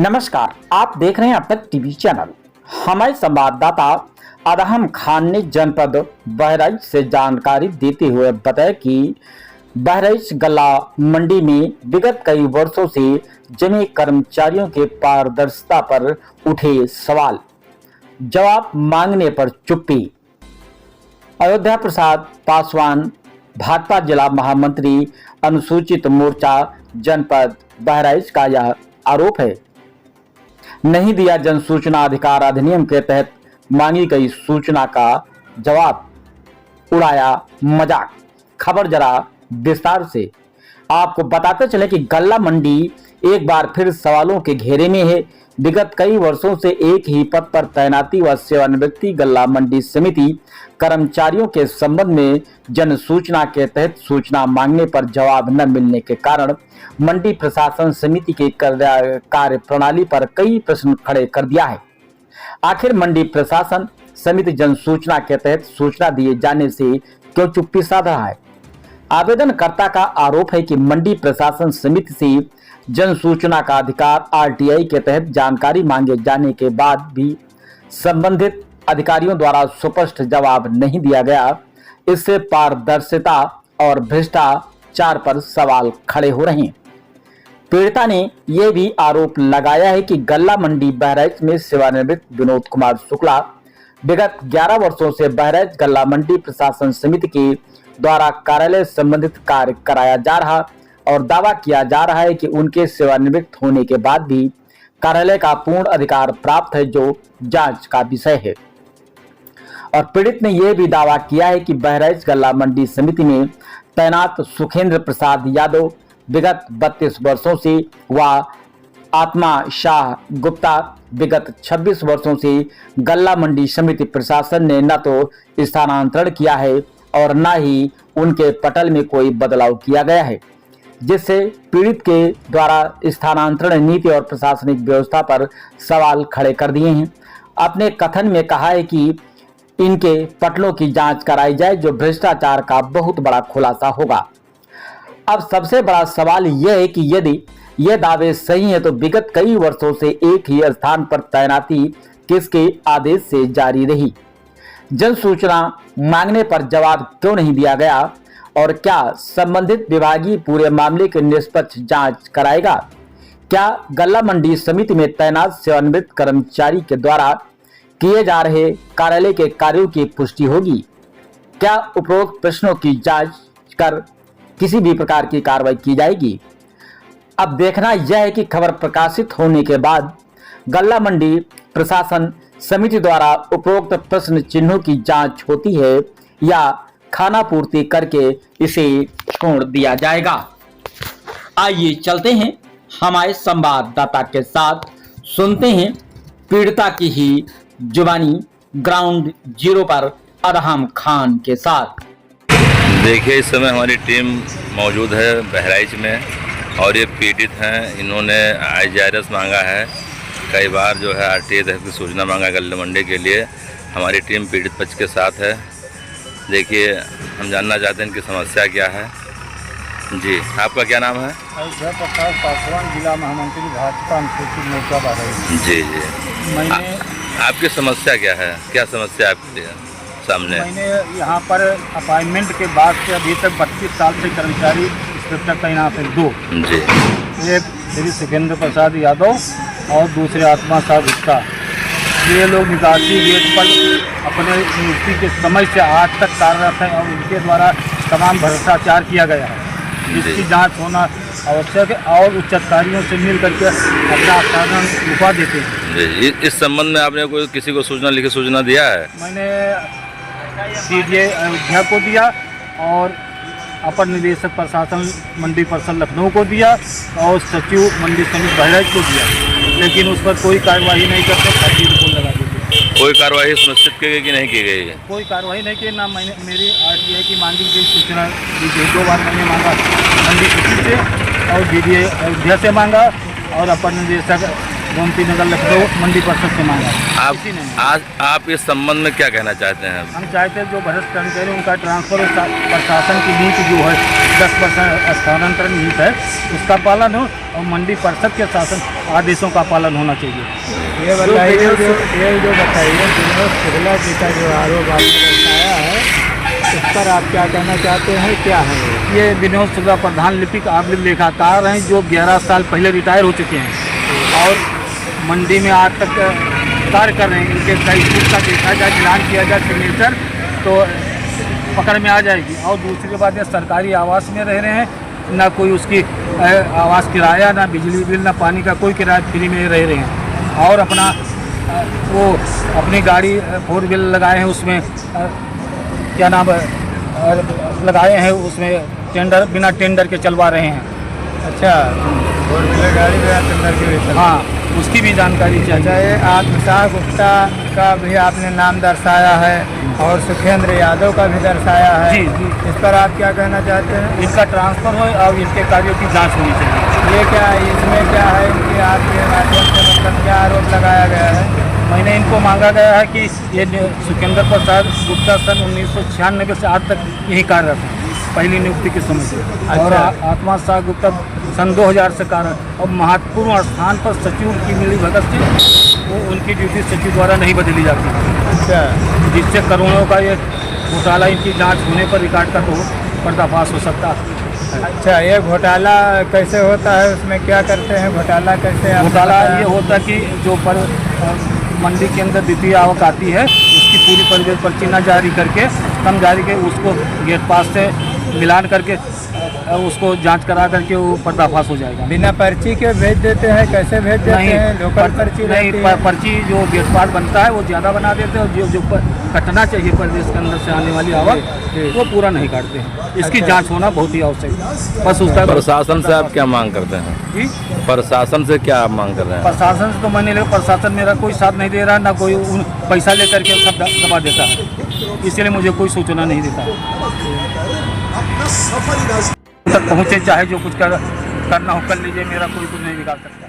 नमस्कार, आप देख रहे हैं अब तक टीवी चैनल। हमारे संवाददाता अदहम खान ने जनपद बहराइच से जानकारी देते हुए बताया कि बहराइच गल्ला मंडी में विगत कई वर्षों से जमे कर्मचारियों के पारदर्शिता पर उठे सवाल जवाब मांगने पर चुप्पी। अयोध्या प्रसाद पासवान, भाजपा जिला महामंत्री, अनुसूचित मोर्चा जनपद बहराइच का यह आरोप है। नहीं दिया जन सूचना अधिकार अधिनियम के तहत मांगी गई सूचना का जवाब, उड़ाया मजाक। खबर जरा विस्तार से आपको बताते चले कि गल्ला मंडी एक बार फिर सवालों के घेरे में है। विगत कई वर्षों से एक ही पद पर तैनाती व सेवानिवृत्त गल्ला मंडी समिति कर्मचारियों के संबंध में जन सूचना के तहत सूचना मांगने पर जवाब न मिलने के कारण मंडी प्रशासन समिति के कार्य प्रणाली पर कई प्रश्न खड़े कर दिया है। आखिर मंडी प्रशासन समिति जन सूचना के तहत सूचना दिए जाने से क्यों चुप्पी साध रहा है? आवेदनकर्ता का आरोप है कि मंडी प्रशासन समिति से जन सूचना का अधिकार आरटीआई के तहत जानकारी मांगे जाने के बाद भी संबंधित अधिकारियों द्वारा स्पष्ट जवाब नहीं दिया गया। इससे पारदर्शिता और भ्रष्टाचार पर सवाल खड़े हो रहे हैं। पीड़िता ने यह भी आरोप लगाया है कि गल्ला मंडी बहराइच में सेवानिवृत्त विनोद कुमार शुक्ला विगत 11 वर्षों से बहराइच गल्ला मंडी प्रशासन समिति के द्वारा कार्यालय संबंधित कार्य कराया जा रहा और दावा किया जा रहा है कि उनके सेवानिवृत्त होने के बाद भी कार्यालय का पूर्ण अधिकार प्राप्त है, जो जांच का विषय है। और पीड़ित ने यह भी दावा किया है कि बहराइच गल्ला मंडी समिति में तैनात सुखेंद्र प्रसाद यादव विगत 32 वर्षों से व आत्मा शाह गुप्ता विगत 26 वर्षों से गल्ला मंडी समिति प्रशासन ने न तो स्थानांतरण किया है और न ही उनके पटल में कोई बदलाव किया गया है, जिससे पीड़ित के द्वारा स्थानांतरण नीति और प्रशासनिक व्यवस्था पर सवाल खड़े कर दिए हैं। अपने कथन में कहा है कि इनके पटलों की जांच कराई जाए, जो भ्रष्टाचार का बहुत बड़ा खुलासा होगा। अब सबसे बड़ा सवाल यह है कि यदि ये दावे सही है तो विगत कई वर्षों से एक ही स्थान पर तैनाती किसके आदेश से जारी रही? जन सूचना मांगने पर जवाब क्यों नहीं दिया गया? और क्या संबंधित विभागीय पूरे मामले की निष्पक्ष जांच कराएगा? क्या गल्ला मंडी समिति में तैनात सेवानिवृत्त कर्मचारी के द्वारा किए जा रहे कार्यालय के कार्यों की पुष्टि होगी? क्या उपरोक्त प्रश्नों की जांच कर किसी भी प्रकार की कार्रवाई की जाएगी? अब देखना यह है कि खबर प्रकाशित होने के बाद गल्ला मंडी प्रशासन समिति द्वारा उपरोक्त प्रश्न चिन्हों की जांच होती है या खाना पूर्ति करके इसे छोड़ दिया जाएगा। आइए चलते हैं हमारे संवाददाता के साथ, सुनते हैं पीड़िता की ही जुबानी ग्राउंड जीरो पर अदहम खान के साथ। देखिए, इस समय हमारी टीम मौजूद है बहराइच में और ये पीड़ित हैं। इन्होंने IGRS मांगा है, कई बार जो है RTA तहत की सूचना मांगा गल्ला मंडी के लिए। हमारी टीम पीड़ित पक्ष के साथ है। देखिए, हम जानना चाहते हैं इनकी समस्या क्या है। जी, आपका क्या नाम है? अयोध्या प्रसाद पासवान, जिला महामंत्री, भाजपा अनुसूचित मोर्चा बहराइच। जी जी, मैंने आपकी समस्या क्या है? क्या समस्या आपके सामने? मैंने यहाँ पर अपॉइंटमेंट के बाद से अभी तक 32 साल से कर्मचारी इंस्पेक्टर तैनात है। 2 जी, एक श्री सुखेंद्र प्रसाद यादव और दूसरे आत्मा शाह गुप्ता। ये लोग निकासी गेट पर अपने नियुक्ति के समय से आज तक कार्यरत हैं और उनके द्वारा तमाम भ्रष्टाचार किया गया है, जिसकी जांच होना आवश्यक है और उच्च अधिकारियों से मिल करके अपना स्थान छुपा देते हैं। जी, इस संबंध में आपने कोई किसी को सूचना लिखी सूचना दिया है? मैंने CDA अयोध्या को दिया और अपर निदेशक प्रशासन मंडी परिषद लखनऊ को दिया और सचिव मंडी समिति बहराइच को दिया, लेकिन उस पर कोई कार्रवाई नहीं करते, खाली रिपोर्ट लगा देते। कोई कार्रवाई सुनिश्चित की गई कि नहीं की गई? कोई कार्रवाई नहीं की। ना मैंने मेरी RTA की मांगी गई सूचना दी गई। 2 बार मैंने मांगा मंडी सचिव से और DDA अयोध्या से मांगा और अपर निदेशक गोमती नगर लखनऊ मंडी परिषद से मांगा। आप किसी ने नहीं। आज आप इस संबंध में क्या कहना चाहते हैं? हम चाहते हैं जो भ्रष्ट कर्मचारी उनका ट्रांसफर प्रशासन की नीति जो है 10% स्थानांतरण नीति है उसका पालन हो और मंडी परिषद के शासन आदेशों का पालन होना चाहिए। ये बताइए जो बताइए विनोद शुक्ला जी का जो आरोप आपने बताया है उस पर आप क्या कहना चाहते हैं, क्या है ये विनोद शुक्ला प्रधान लिपिक आर्थिक लेखाकार हैं जो 11 साल पहले रिटायर हो चुके हैं और मंडी में आज तक कार्य कर रहे हैं। इनके फेसबुक का देखा जाए, ऐलान किया जाए सिग्नेचर तो पकड़ में आ जाएगी। और दूसरी बात है सरकारी आवास में रह रहे हैं, ना कोई उसकी आवास किराया, ना बिजली बिल, ना पानी का कोई किराया, फ्री में रह रहे हैं। और अपना वो अपनी गाड़ी 4 व्हीलर लगाए हैं, उसमें क्या नाम लगाए हैं, उसमें टेंडर बिना टेंडर के चलवा रहे हैं। अच्छा, 4 व्हीलर गाड़ी में टेंडर के लिए हाँ, उसकी भी जानकारी चाहिए। अच्छा, ये आत्मसाह गुप्ता का भी आपने नाम दर्शाया है और सुखेंद्र यादव का भी दर्शाया है। जी जी, इस पर आप क्या कहना चाहते हैं? इनका ट्रांसफ़र हो और इनके कार्यों की जांच होनी चाहिए। ये क्या इसमें क्या है इनके आपके माध्यम से मतलब क्या आरोप लगाया गया है? मैंने इनको मांगा गया है कि ये सुखेंद्र प्रसाद गुप्ता सन 1996 से आज तक यही कार्यरत है, पहली नियुक्ति के समय से। और आत्मा शाह गुप्ता सन 2000 से कार्यरत और महत्वपूर्ण स्थान पर सचिव की मिली भगत से वो उनकी ड्यूटी सचिव द्वारा नहीं बदली जाती। अच्छा, जिससे करोड़ों का ये घोटाला इनकी जांच होने पर रिकॉर्ड का तो पर्दाफाश हो सकता है। अच्छा, ये घोटाला कैसे होता है, उसमें क्या करते हैं, घोटाला कैसे? घोटाला ये होता है कि जो पर मंडी के अंदर द्वितीय आवक आती है उसकी पूरी परिवेश पर्ची न जारी करके कम जारी के उसको गेट पास से मिलान करके उसको जांच करा करके वो पर्दाफाश हो जाएगा। बिना पर्ची के भेज देते हैं? कैसे भेज देते हैं? लोकल पर्ची नहीं, रहती है? पर्ची जो गेट पास बनता है वो ज़्यादा बना देते हैं और जो कटना चाहिए प्रदेश के अंदर से आने वाली आवक वो पूरा नहीं काटते हैं। इसकी अच्छा। जांच होना बहुत ही आवश्यक है। बस उसका प्रशासन से आप क्या मांग करते हैं? जी, प्रशासन से क्या आप मांग कर रहे हैं? प्रशासन से तो मैंने लगा प्रशासन मेरा कोई साथ नहीं दे रहा, ना कोई पैसा लेकर के सब दबा देता है, इसलिए मुझे कोई सूचना नहीं देता तक पहुँचे, चाहे जो कुछ करना हो कर लीजिए, मेरा कोई कुछ नहीं बिगाड़ सकता।